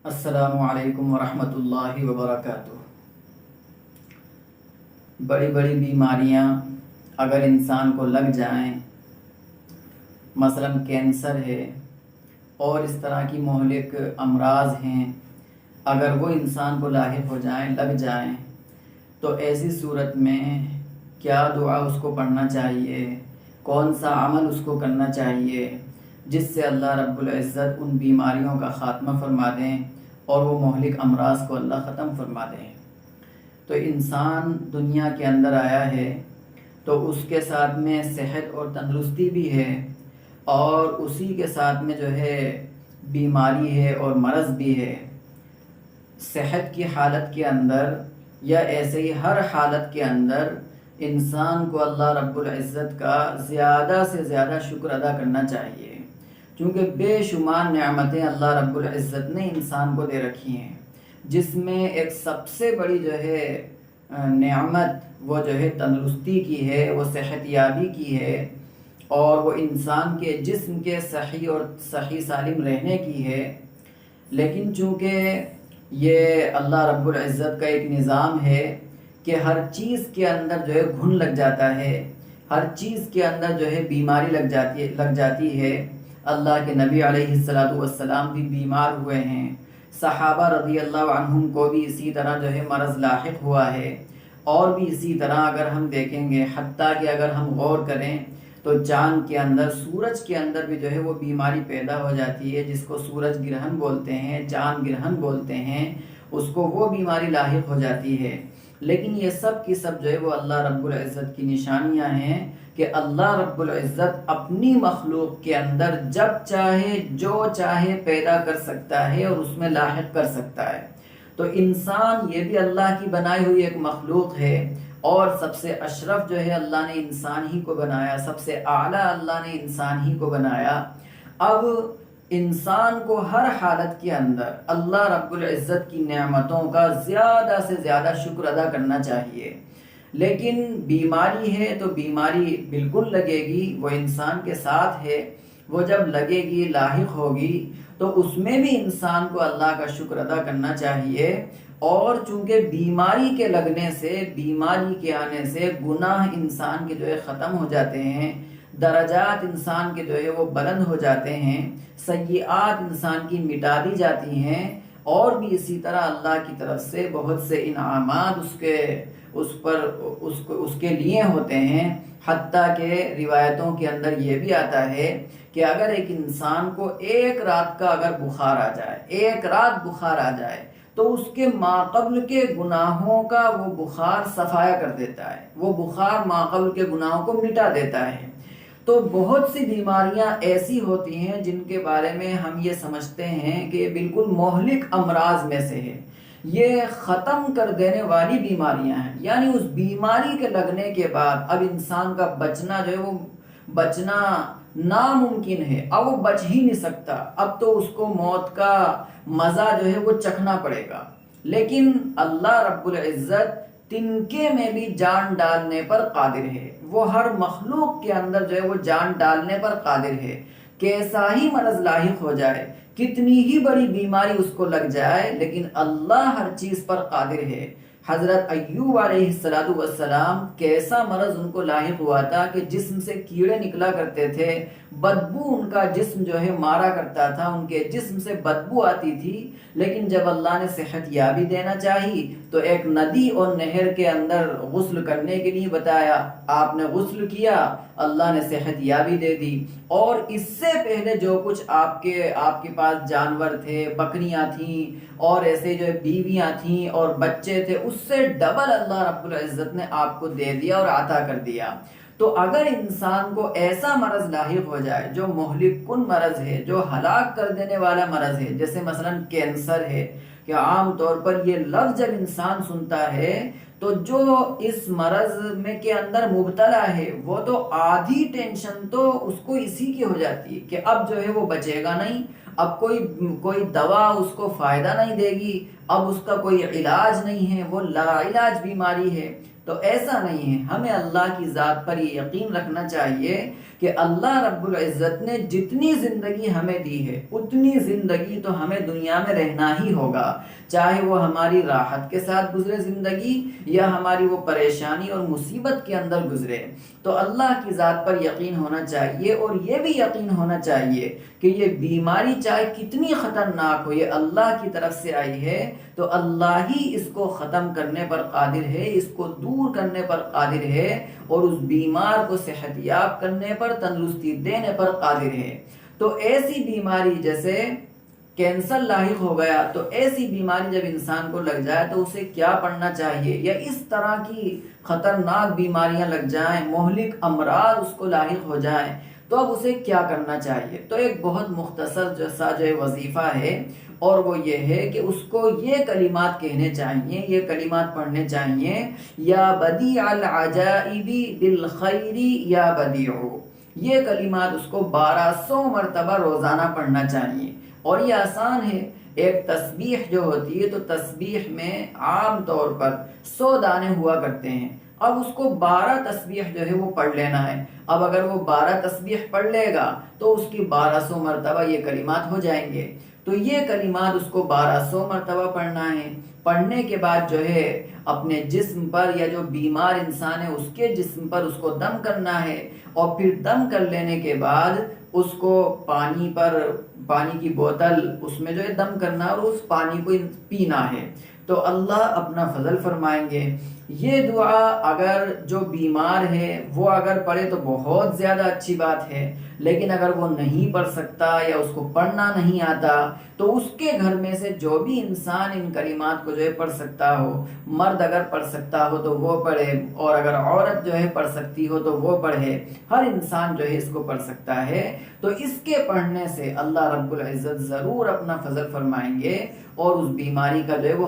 السلام علیکم ورحمۃ اللہ وبرکاتہ۔ بڑی بڑی بیماریاں اگر انسان کو لگ جائیں، مثلا کینسر ہے اور اس طرح کی مہلک امراض ہیں، اگر وہ انسان کو لاحق ہو جائیں، لگ جائیں، تو ایسی صورت میں کیا دعا اس کو پڑھنا چاہیے، کون سا عمل اس کو کرنا چاہیے جس سے اللہ رب العزت ان بیماریوں کا خاتمہ فرما دیں اور وہ مہلک امراض کو اللہ ختم فرما دیں۔ تو انسان دنیا کے اندر آیا ہے تو اس کے ساتھ میں صحت اور تندرستی بھی ہے، اور اسی کے ساتھ میں جو ہے بیماری ہے اور مرض بھی ہے۔ صحت کی حالت کے اندر یا ایسے ہی ہر حالت کے اندر انسان کو اللہ رب العزت کا زیادہ سے زیادہ شکر ادا کرنا چاہیے، کیونکہ بے شمار نعمتیں اللہ رب العزت نے انسان کو دے رکھی ہیں، جس میں ایک سب سے بڑی جو ہے نعمت وہ جو ہے تندرستی کی ہے، وہ صحت یابی کی ہے، اور وہ انسان کے جسم کے صحیح اور صحیح سالم رہنے کی ہے۔ لیکن چونکہ یہ اللہ رب العزت کا ایک نظام ہے کہ ہر چیز کے اندر جو ہے گھن لگ جاتا ہے، ہر چیز کے اندر جو ہے بیماری لگ جاتی ہے۔ اللہ کے نبی علیہ السلام بھی بیمار ہوئے ہیں، صحابہ رضی اللہ عنہم کو بھی اسی طرح جو ہے مرض لاحق ہوا ہے، اور بھی اسی طرح اگر ہم دیکھیں گے، حتیٰ کہ اگر ہم غور کریں تو چاند کے اندر، سورج کے اندر بھی جو ہے وہ بیماری پیدا ہو جاتی ہے، جس کو سورج گرہن بولتے ہیں، چاند گرہن بولتے ہیں، اس کو وہ بیماری لاحق ہو جاتی ہے۔ لیکن یہ سب کی سب جو ہے وہ اللہ رب العزت کی نشانیاں ہیں کہ اللہ رب العزت اپنی مخلوق کے اندر جب چاہے جو چاہے پیدا کر سکتا ہے اور اس میں لاحق کر سکتا ہے۔ تو انسان یہ بھی اللہ کی بنائی ہوئی ایک مخلوق ہے، اور سب سے اشرف جو ہے اللہ نے انسان ہی کو بنایا، سب سے اعلیٰ اللہ نے انسان ہی کو بنایا۔ اب انسان کو ہر حالت کے اندر اللہ رب العزت کی نعمتوں کا زیادہ سے زیادہ شکر ادا کرنا چاہیے۔ لیکن بیماری ہے تو بیماری بالکل لگے گی، وہ انسان کے ساتھ ہے، وہ جب لگے گی، لاحق ہوگی، تو اس میں بھی انسان کو اللہ کا شکر ادا کرنا چاہیے۔ اور چونکہ بیماری کے لگنے سے، بیماری کے آنے سے گناہ انسان کے جو ہے ختم ہو جاتے ہیں، درجات انسان کے جو ہے وہ بلند ہو جاتے ہیں، سیئات انسان کی مٹا دی جاتی ہیں، اور بھی اسی طرح اللہ کی طرف سے بہت سے انعامات اس کے لیے ہوتے ہیں۔ حتیٰ کہ روایتوں کے اندر یہ بھی آتا ہے کہ اگر ایک انسان کو ایک رات کا اگر بخار آ جائے، ایک رات بخار آ جائے، تو اس کے ماقبل کے گناہوں کا وہ بخار صفایا کر دیتا ہے، وہ بخار ماقبل کے گناہوں کو مٹا دیتا ہے۔ تو بہت سی بیماریاں ایسی ہوتی ہیں جن کے بارے میں ہم یہ سمجھتے ہیں کہ بالکل مہلک امراض میں سے ہے، یہ ختم کر دینے والی بیماریاں ہیں، یعنی اس بیماری کے لگنے کے بعد اب انسان کا بچنا جو ہے وہ بچنا ناممکن ہے، اب وہ بچ ہی نہیں سکتا، اب تو اس کو موت کا مزہ جو ہے وہ چکھنا پڑے گا۔ لیکن اللہ رب العزت تنکے میں بھی جان ڈالنے پر قادر ہے، وہ ہر مخلوق کے اندر جو ہے وہ جان ڈالنے پر قادر ہے۔ کیسا ہی مرض لاحق ہو جائے، کتنی ہی بڑی بیماری اس کو لگ جائے، لیکن اللہ ہر چیز پر قادر ہے۔ حضرت ایوب علیہ السلام کیسا مرض ان کو لاحق ہوا تھا کہ جسم سے کیڑے نکلا کرتے تھے، بدبو ان کا جسم جو ہے مارا کرتا تھا، ان کے جسم سے بدبو آتی تھی، لیکن جب اللہ نے صحت یابی دینا چاہی تو ایک ندی اور نہر کے اندر غسل کرنے کے لیے بتایا، آپ نے غسل کیا، اللہ نے صحت یابی دے دی۔ اور اس سے پہلے جو کچھ آپ کے پاس جانور تھے، بکریاں تھیں اور ایسے جو بیویاں تھیں اور بچے تھے، اس سے ڈبل اللہ رب العزت نے آپ کو دے دیا اور عطا کر دیا۔ تو اگر انسان کو ایسا مرض لاحق ہو جائے جو مہلک کن مرض ہے، جو ہلاک کر دینے والا مرض ہے، جیسے مثلا کینسر ہے، کہ عام طور پر یہ لفظ جب انسان سنتا ہے تو جو اس مرض میں کے اندر مبتلا ہے وہ تو آدھی ٹینشن تو اس کو اسی کی ہو جاتی ہے کہ اب جو ہے وہ بچے گا نہیں، اب کوئی دوا اس کو فائدہ نہیں دے گی، اب اس کا کوئی علاج نہیں ہے، وہ لا علاج بیماری ہے۔ تو ایسا نہیں ہے، ہمیں اللہ کی ذات پر یہ یقین رکھنا چاہیے کہ اللہ رب العزت نے جتنی زندگی ہمیں دی ہے اتنی زندگی تو ہمیں دنیا میں رہنا ہی ہوگا، چاہے وہ ہماری راحت کے ساتھ گزرے زندگی یا ہماری وہ پریشانی اور مصیبت کے اندر گزرے۔ تو اللہ کی ذات پر یقین ہونا چاہیے، اور یہ بھی یقین ہونا چاہیے کہ یہ بیماری چاہے کتنی خطرناک ہو، یہ اللہ کی طرف سے آئی ہے تو اللہ ہی اس کو ختم کرنے پر قادر ہے، اس کو دور کرنے پر قادر ہے، اور اس بیمار کو صحت یاب کرنے پر، تندرستی دینے پر قادر ہے۔ تو ایسی بیماری جیسے کینسر لاحق ہو گیا، تو ایسی بیماری جب انسان کو لگ جائے تو اسے کیا پڑھنا چاہیے، یا اس طرح کی خطرناک بیماریاں لگ جائیں، مہلک امراض اس کو لاحق ہو جائیں، تو اب اسے کیا کرنا چاہیے؟ تو ایک بہت مختصر جیسا جو وظیفہ ہے، اور وہ یہ ہے کہ اس کو یہ کلمات کہنے چاہیے، یہ کلمات پڑھنے چاہیے، یا بدیع العجائب بالخیر یا بدیع، یہ کلمات اس کو 1200 مرتبہ روزانہ پڑھنا چاہیے۔ اور یہ آسان ہے، ایک تسبیح جو ہوتی ہے تو تسبیح میں عام طور پر 100 دانے ہوا کرتے ہیں، اب اس کو 12 تسبیح جو ہے وہ پڑھ لینا ہے۔ اب اگر وہ 12 تسبیح پڑھ لے گا تو اس کی 1200 مرتبہ یہ کلمات ہو جائیں گے۔ تو یہ کلمات اس کو 1200 مرتبہ پڑھنا ہے۔ پڑھنے کے بعد جو ہے اپنے جسم پر، یا جو بیمار انسان ہے اس کے جسم پر اس کو دم کرنا ہے، اور پھر دم کر لینے کے بعد اس کو پانی کی بوتل اس میں جو ہے دم کرنا، اور اس پانی کو پینا ہے، تو اللہ اپنا فضل فرمائیں گے۔ یہ دعا اگر جو بیمار ہے وہ اگر پڑھے تو بہت زیادہ اچھی بات ہے، لیکن اگر وہ نہیں پڑھ سکتا یا اس کو پڑھنا نہیں آتا تو اس کے گھر میں سے جو بھی انسان ان کلمات کو جو ہے پڑھ سکتا ہو، مرد اگر پڑھ سکتا ہو تو وہ پڑھے، اور اگر عورت جو ہے پڑھ سکتی ہو تو وہ پڑھے، ہر انسان جو ہے اس کو پڑھ سکتا ہے۔ تو اس کے پڑھنے سے اللہ رب العزت ضرور اپنا فضل فرمائیں گے، اور اس بیماری کا جو ہے وہ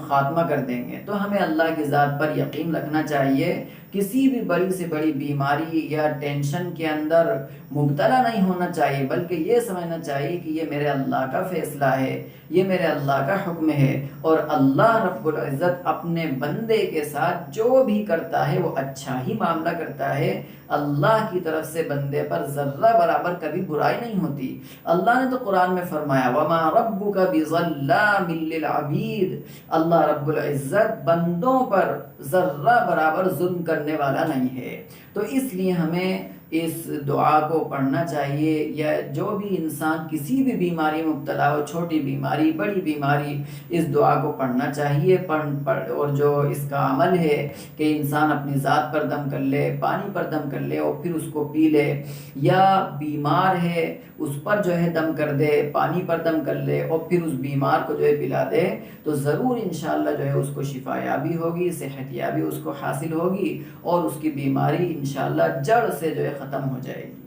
خاتمہ کر دیں گے۔ تو ہمیں اللہ کی ذات پر یقین رکھنا چاہیے، کسی بھی بڑی سے بڑی بیماری یا ٹینشن کے اندر مبتلا نہیں ہونا چاہیے، بلکہ یہ سمجھنا چاہیے کہ یہ میرے اللہ کا فیصلہ ہے، یہ میرے اللہ کا حکم ہے، اور اللہ رب العزت اپنے بندے کے ساتھ جو بھی کرتا ہے وہ اچھا ہی معاملہ کرتا ہے۔ اللہ کی طرف سے بندے پر ذرہ برابر کبھی برائی نہیں ہوتی۔ اللہ نے تو قرآن میں فرمایا وَمَا رَبُّكَ بِظَلَّامٍ لِّلْعَبِيدِ، اللہ رب العزت بندوں پر ذرہ برابر ظلم کرنے والا نہیں ہے۔ تو اس لیے ہمیں اس دعا کو پڑھنا چاہیے، یا جو بھی انسان کسی بھی بیماری میں مبتلا ہو، چھوٹی بیماری بڑی بیماری، اس دعا کو پڑھنا چاہیے۔ اور جو اس کا عمل ہے کہ انسان اپنی ذات پر دم کر لے، پانی پر دم کر لے اور پھر اس کو پی لے، یا بیمار ہے اس پر جو ہے دم کر دے، پانی پر دم کر لے اور پھر اس بیمار کو جو ہے پلا دے، تو ضرور انشاءاللہ جو ہے اس کو شفا یابی ہوگی، صحت یابی اس کو حاصل ہوگی، اور اس کی بیماری انشاءاللہ جڑ سے جو ہے ختم ہو جائے گی۔